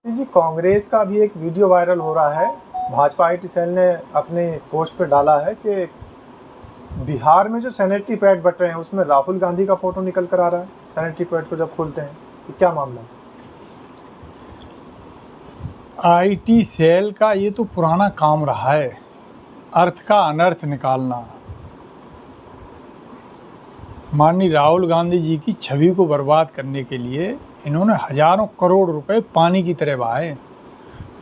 जी, कांग्रेस का भी एक वीडियो वायरल हो रहा है। भाजपा आईटी सेल ने अपने पोस्ट पे डाला है कि बिहार में जो सैनिटरी पैड बट रहे हैं उसमें राहुल गांधी का फोटो निकल कर आ रहा है सैनिटरी पैड को जब खोलते हैं। तो क्या मामला है? आईटी सेल का ये तो पुराना काम रहा है, अर्थ का अनर्थ निकालना। माननीय राहुल गांधी जी की छवि को बर्बाद करने के लिए इन्होंने हजारों करोड़ रुपए पानी की तरह बहाए।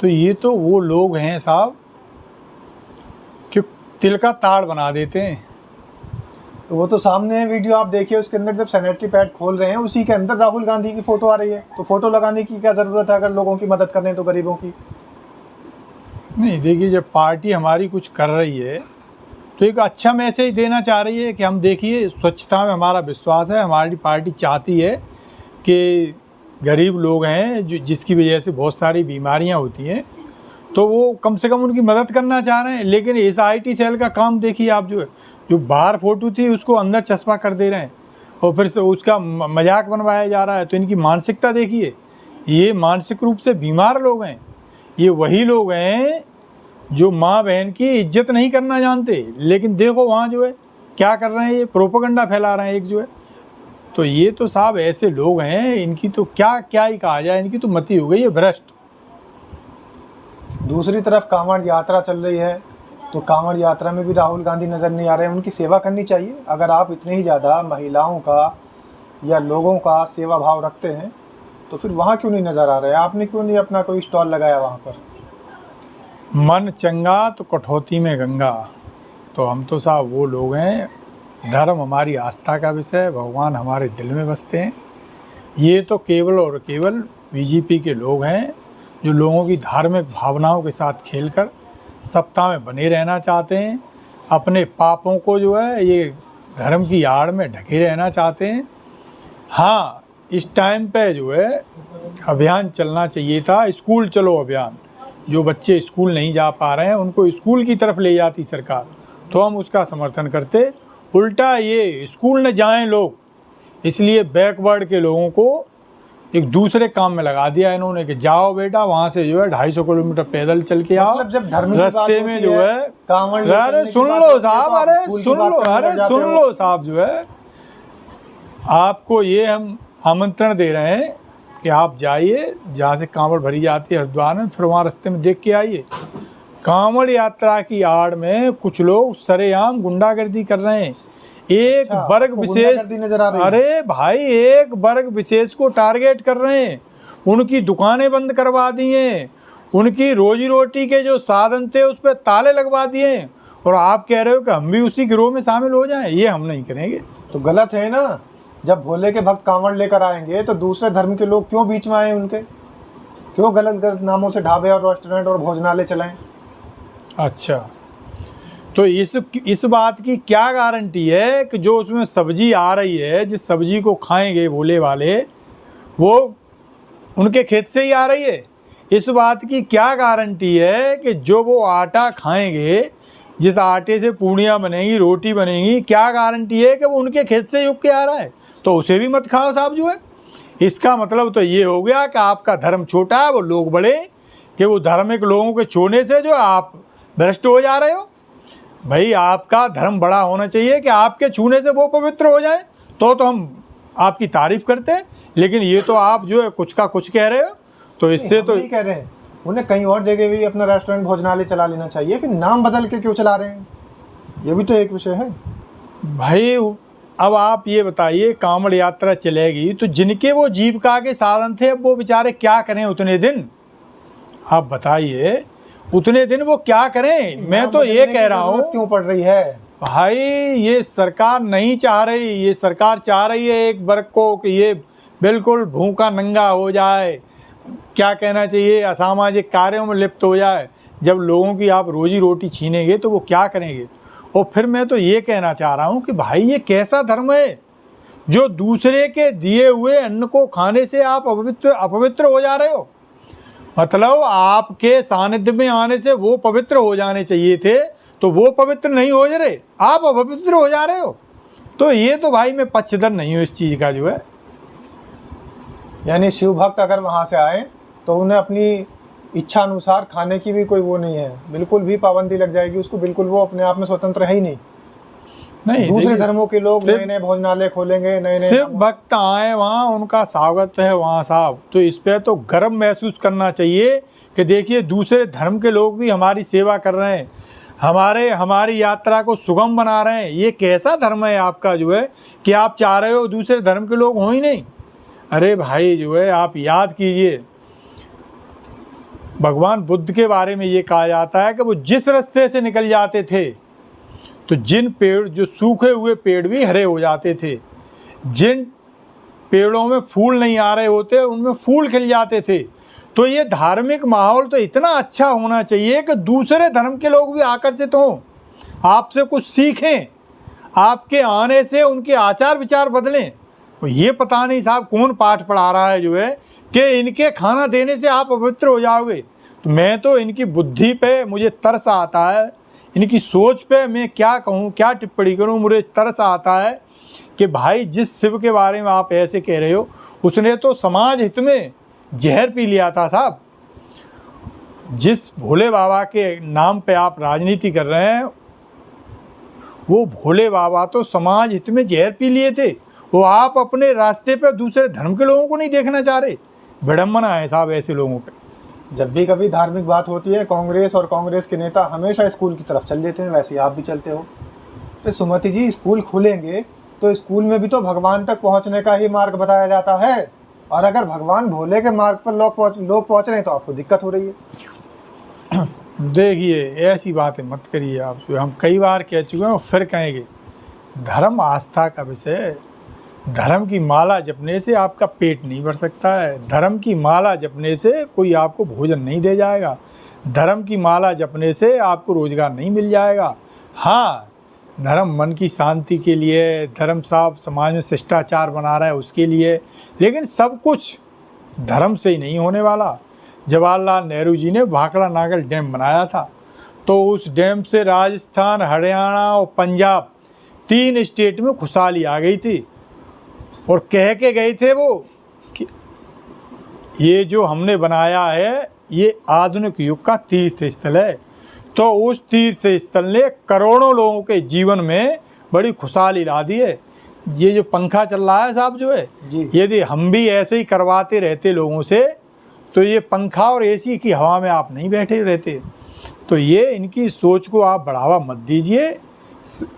तो ये तो वो लोग हैं साहब कि तिल का ताड़ बना देते हैं। तो वो तो सामने वीडियो आप देखिए, उसके अंदर जब सैनिटरी पैड खोल रहे हैं उसी के अंदर राहुल गांधी की फोटो आ रही है। तो फोटो लगाने की क्या जरूरत है अगर लोगों की मदद करने तो गरीबों की? नहीं, देखिए, जब पार्टी हमारी कुछ कर रही है तो एक अच्छा मैसेज देना चाह रही है कि हम देखिए स्वच्छता में हमारा विश्वास है, हमारी पार्टी चाहती है कि गरीब लोग हैं जिसकी वजह से बहुत सारी बीमारियां होती हैं, तो वो कम से कम उनकी मदद करना चाह रहे हैं। लेकिन इस आईटी सेल का काम देखिए आप, जो बाहर फोटो थी उसको अंदर चस्पा कर दे रहे हैं और फिर से उसका मजाक बनवाया जा रहा है। तो इनकी मानसिकता देखिए, ये मानसिक रूप से बीमार लोग हैं। ये वही लोग हैं जो माँ बहन की इज्जत नहीं करना जानते, लेकिन देखो वहाँ जो है क्या कर रहे हैं, ये प्रोपेगेंडा फैला रहे हैं एक जो है। तो ये तो साहब ऐसे लोग हैं, इनकी तो क्या क्या ही कहा जाए, इनकी तो मति हो गई है भ्रष्ट। दूसरी तरफ कांवड़ यात्रा चल रही है, तो कांवड़ यात्रा में भी राहुल गांधी नज़र नहीं आ रहे हैं। उनकी सेवा करनी चाहिए। अगर आप इतने ही ज़्यादा महिलाओं का या लोगों का सेवा भाव रखते हैं तो फिर वहाँ क्यों नहीं नज़र आ रहे हैं? आपने क्यों नहीं अपना कोई स्टॉल लगाया वहाँ पर? मन चंगा तो कठौती में गंगा। तो हम तो साहब वो लोग हैं, धर्म हमारी आस्था का विषय, भगवान हमारे दिल में बसते हैं। ये तो केवल और केवल बीजेपी के लोग हैं जो लोगों की धार्मिक भावनाओं के साथ खेलकर सत्ता में बने रहना चाहते हैं, अपने पापों को जो है ये धर्म की आड़ में ढके रहना चाहते हैं। हाँ, इस टाइम पे जो है अभियान चलना चाहिए था, स्कूल चलो अभियान। जो बच्चे स्कूल नहीं जा पा रहे हैं उनको स्कूल की तरफ ले जाती सरकार, तो हम उसका समर्थन करते। उल्टा ये स्कूल न जाएं लोग, इसलिए बैकवर्ड के लोगों को एक दूसरे काम में लगा दिया इन्होंने कि जाओ बेटा वहाँ से जो है 250 किलोमीटर पैदल चल के आओ। मतलब जब धर्म की बात रास्ते में जो है अरे सुन लो साहब, सुन लो साहब, जो है आपको ये हम आमंत्रण दे रहे हैं कि आप जाइए जहाँ से कांवड़ भरी जाती है हरिद्वार में, फिर वहाँ रास्ते में देख के आइए। कांवड़ यात्रा की आड़ में कुछ लोग सरेआम गुंडागर्दी कर रहे हैं। एक वर्ग विशेष नजर आ रही है। अरे भाई, एक वर्ग विशेष को टारगेट कर रहे हैं, उनकी दुकानें बंद करवा दी हैं, उनकी रोजी रोटी के जो साधन थे उस पर ताले लगवा दिए हैं, और आप कह रहे हो कि हम भी उसी गिरोह में शामिल हो जाएं। ये हम नहीं करेंगे। तो गलत है ना। जब भोले के भक्त कांवड़ लेकर आएंगे तो दूसरे धर्म के लोग क्यों बीच में आए? उनके क्यों गलत गलत नामों से ढाबे और रेस्टोरेंट और भोजनालय चलाएं? अच्छा, तो इस बात की क्या गारंटी है कि जो उसमें सब्जी आ रही है, जिस सब्जी को खाएंगे भोले वाले, वो उनके खेत से ही आ रही है? इस बात की क्या गारंटी है कि जो वो आटा खाएंगे, जिस आटे से पूड़ियाँ बनेंगी, रोटी बनेगी, क्या गारंटी है कि वो उनके खेत से उग के आ रहा है? तो उसे भी मत खाओ साहब जो है। इसका मतलब तो ये हो गया कि आपका धर्म छोटा है, वो लोग बड़े, कि वो धार्मिक लोगों के छोड़ने से जो आप भ्रष्ट हो जा रहे हो। भाई, आपका धर्म बड़ा होना चाहिए कि आपके छूने से वो पवित्र हो जाए, तो हम आपकी तारीफ करते हैं। लेकिन ये तो आप जो है कुछ का कुछ कह रहे हो, तो इससे तो नहीं कह रहे हैं। उन्हें कहीं और जगह भी अपना रेस्टोरेंट भोजनालय चला लेना चाहिए, फिर नाम बदल के क्यों चला रहे हैं? ये भी तो एक विषय है भाई। अब आप ये बताइए, कांवड़ यात्रा चलेगी तो जिनके वो जीविका के साधन थे, अब वो बेचारे क्या करें उतने दिन? आप बताइए, उतने दिन वो क्या करें? मैं तो ये कह रहा हूँ, क्यों पड़ रही है भाई, ये सरकार नहीं चाह रही। ये सरकार चाह रही है एक वर्ग को कि ये बिल्कुल भूखा नंगा हो जाए, क्या कहना चाहिए, असामाजिक कार्यों में लिप्त हो जाए। जब लोगों की आप रोजी रोटी छीनेंगे तो वो क्या करेंगे? और फिर मैं तो ये कहना चाह रहा हूँ कि भाई, ये कैसा धर्म है जो दूसरे के दिए हुए अन्न को खाने से आप अपवित्र हो जा रहे हो? मतलब आपके सानिध्य में आने से वो पवित्र हो जाने चाहिए थे, तो वो पवित्र नहीं हो जा रहे, आप अपवित्र हो जा रहे हो। तो ये तो भाई मैं पक्षधर नहीं हूँ इस चीज़ का जो है। यानी शिव भक्त अगर वहां से आए तो उन्हें अपनी इच्छा अनुसार खाने की भी कोई वो नहीं है, बिल्कुल भी पाबंदी लग जाएगी उसको, बिल्कुल वो अपने आप में स्वतंत्र है ही नहीं। नहीं, दूसरे देखिए, धर्मों के लोग सिर्फ नए नए भोजनालय खोलेंगे, नए नए सिर्फ भक्त आए वहाँ, उनका स्वागत है वहाँ साहब। तो इस पे तो गर्व महसूस करना चाहिए कि देखिए दूसरे धर्म के लोग भी हमारी सेवा कर रहे हैं, हमारी यात्रा को सुगम बना रहे हैं। ये कैसा धर्म है आपका जो है कि आप चाह रहे हो दूसरे धर्म के लोग हों ही नहीं? अरे भाई जो है, आप याद कीजिए, भगवान बुद्ध के बारे में ये कहा जाता है कि वो जिस रास्ते से निकल जाते थे तो जिन पेड़, जो सूखे हुए पेड़ भी हरे हो जाते थे, जिन पेड़ों में फूल नहीं आ रहे होते उनमें फूल खिल जाते थे। तो ये धार्मिक माहौल तो इतना अच्छा होना चाहिए कि दूसरे धर्म के लोग भी आकर्षित हों, आपसे कुछ सीखें, आपके आने से उनके आचार विचार बदलें। तो ये पता नहीं साहब कौन पाठ पढ़ा रहा है जो है कि इनके खाना देने से आप पवित्र हो जाओगे। तो मैं तो इनकी बुद्धि पे मुझे तरस आता है, इनकी सोच पे मैं क्या कहूँ, क्या टिप्पणी करूँ। मुझे तरस आता है कि भाई जिस शिव के बारे में आप ऐसे कह रहे हो, उसने तो समाज हित में जहर पी लिया था साहब। जिस भोले बाबा के नाम पे आप राजनीति कर रहे हैं, वो भोले बाबा तो समाज हित में जहर पी लिए थे। वो आप अपने रास्ते पे दूसरे धर्म के लोगों को नहीं देखना चाह रहे। विडम्बना है साहब ऐसे लोगों पे। जब भी कभी धार्मिक बात होती है, कांग्रेस और कांग्रेस के नेता हमेशा स्कूल की तरफ चल देते हैं, वैसे ही आप भी चलते हो। तो सुमति जी, स्कूल खुलेंगे तो स्कूल में भी तो भगवान तक पहुंचने का ही मार्ग बताया जाता है, और अगर भगवान भोले के मार्ग पर लोग पहुंच रहे हैं तो आपको दिक्कत हो रही है। देखिए ऐसी बातें मत करिए आप, हम कई बार कह चुके हैं और फिर कहेंगे। धर्म आस्था का विषय है। धर्म की माला जपने से आपका पेट नहीं भर सकता है। धर्म की माला जपने से कोई आपको भोजन नहीं दे जाएगा। धर्म की माला जपने से आपको रोजगार नहीं मिल जाएगा। हाँ, धर्म मन की शांति के लिए, धर्म साहब समाज में शिष्टाचार बना रहा है उसके लिए, लेकिन सब कुछ धर्म से ही नहीं होने वाला। जवाहरलाल नेहरू जी ने भाखड़ा नागल डैम बनाया था, तो उस डैम से राजस्थान, हरियाणा और पंजाब 3 स्टेट में खुशहाली आ गई थी। और कह के गए थे वो कि ये जो हमने बनाया है ये आधुनिक युग का तीर्थ स्थल है। तो उस तीर्थ स्थल ने करोड़ों लोगों के जीवन में बड़ी खुशहाली ला दी है। ये जो पंखा चल रहा है साहब जो है, यदि हम भी ऐसे ही करवाते रहते लोगों से, तो ये पंखा और एसी की हवा में आप नहीं बैठे रहते। तो ये इनकी सोच को आप बढ़ावा मत दीजिए।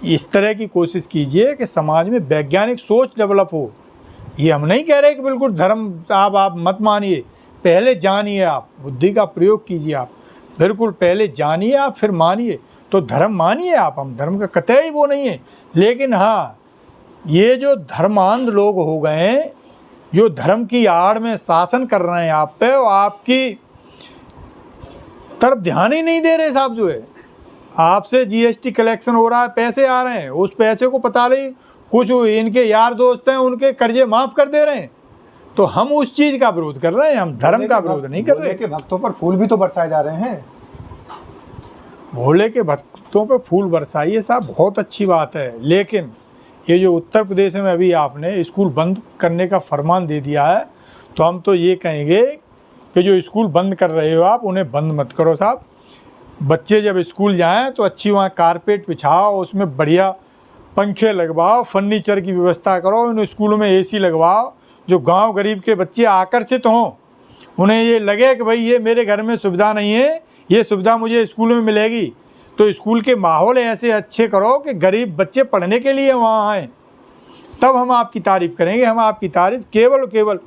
इस तरह की कोशिश कीजिए कि समाज में वैज्ञानिक सोच डेवलप हो। ये हम नहीं कह रहे कि बिल्कुल धर्म आप मत मानिए, पहले जानिए, आप बुद्धि का प्रयोग कीजिए। आप बिल्कुल पहले जानिए, आप फिर मानिए। तो धर्म मानिए आप, हम धर्म का कतई वो नहीं है। लेकिन हाँ, ये जो धर्मांध लोग हो गए हैं, जो धर्म की आड़ में शासन कर रहे हैं आप पे, और आपकी तरफ ध्यान ही नहीं दे रहे साहब जो है। आपसे जीएसटी कलेक्शन हो रहा है, पैसे आ रहे हैं, उस पैसे को पता नहीं कुछ इनके यार दोस्त हैं उनके कर्जे माफ़ कर दे रहे हैं। तो हम उस चीज़ का विरोध कर रहे हैं, हम धर्म का विरोध नहीं कर रहे। भोले के भक्तों पर फूल भी तो बरसाए जा रहे हैं। भोले के भक्तों पर फूल बरसाइए साहब, बहुत अच्छी बात है। लेकिन ये जो उत्तर प्रदेश में अभी आपने स्कूल बंद करने का फरमान दे दिया है, तो हम तो ये कहेंगे कि जो स्कूल बंद कर रहे हो आप, उन्हें बंद मत करो साहब। बच्चे जब स्कूल जाएं तो अच्छी वहाँ कारपेट बिछाओ, उसमें बढ़िया पंखे लगवाओ, फर्नीचर की व्यवस्था करो, उन स्कूलों में एसी लगवाओ, जो गांव गरीब के बच्चे आकर्षित हों, उन्हें ये लगे कि भाई ये मेरे घर में सुविधा नहीं है, ये सुविधा मुझे स्कूल में मिलेगी। तो स्कूल के माहौल ऐसे अच्छे करो कि गरीब बच्चे पढ़ने के लिए वहाँ आएँ, तब हम आपकी तारीफ़ करेंगे। हम आपकी तारीफ़ केवल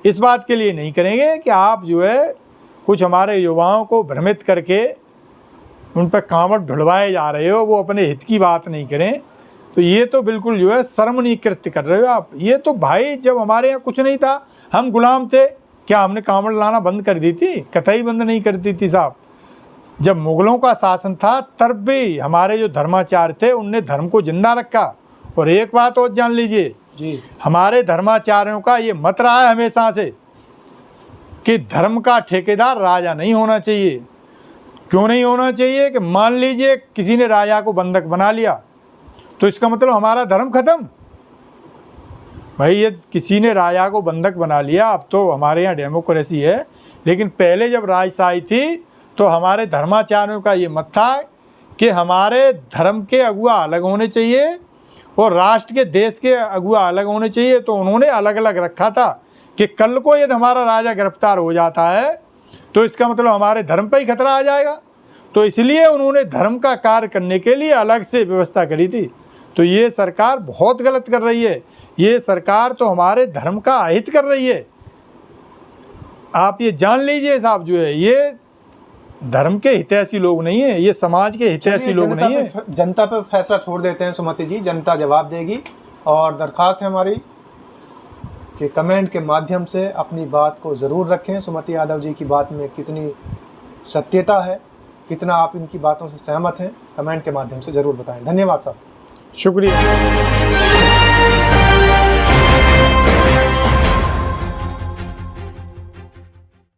इस बात के लिए नहीं करेंगे कि आप जो है कुछ हमारे युवाओं को भ्रमित करके उन पर कांवड़ ढुलवाए जा रहे हो, वो अपने हित की बात नहीं करें। तो ये तो बिल्कुल जो है शर्मनीय कृत्य कर रहे हो आप। ये तो भाई जब हमारे यहाँ कुछ नहीं था, हम गुलाम थे, क्या हमने कांवड़ लाना बंद कर दी थी? कतई बंद नहीं कर दी थी साहब। जब मुगलों का शासन था तब भी हमारे जो धर्माचार्य थे उनने धर्म को जिंदा रखा। और एक बात और जान लीजिए जी, हमारे धर्माचार्यों का ये मत रहा है हमेशा से कि धर्म का ठेकेदार राजा नहीं होना चाहिए। क्यों नहीं होना चाहिए? कि मान लीजिए किसी ने राजा को बंधक बना लिया, तो इसका मतलब हमारा धर्म खत्म? भाई ये किसी ने राजा को बंधक बना लिया, अब तो हमारे यहाँ डेमोक्रेसी है लेकिन पहले जब राजशाही थी तो हमारे धर्माचार्यों का ये मत था कि हमारे धर्म के अगुआ अलग होने चाहिए और राष्ट्र के देश के अगुआ अलग होने चाहिए। तो उन्होंने अलग अलग रखा था कि कल को यदि हमारा राजा गिरफ्तार हो जाता है तो इसका मतलब हमारे धर्म पर ही खतरा आ जाएगा। तो इसलिए उन्होंने धर्म का कार्य करने के लिए अलग से व्यवस्था करी थी। तो ये सरकार बहुत गलत कर रही है। ये सरकार तो हमारे धर्म का अहित कर रही है। आप ये जान लीजिए साहब, जो है ये धर्म के हितैषी लोग नहीं है, ये समाज के हितैषी लोग नहीं है। जनता पे फैसला छोड़ देते हैं सुमति जी, जनता जवाब देगी। और दरखास्त है हमारी कि कमेंट के माध्यम से अपनी बात को ज़रूर रखें। सुमति यादव जी की बात में कितनी सत्यता है, कितना आप इनकी बातों से सहमत हैं, कमेंट के माध्यम से ज़रूर बताएं। धन्यवाद साहब, शुक्रिया।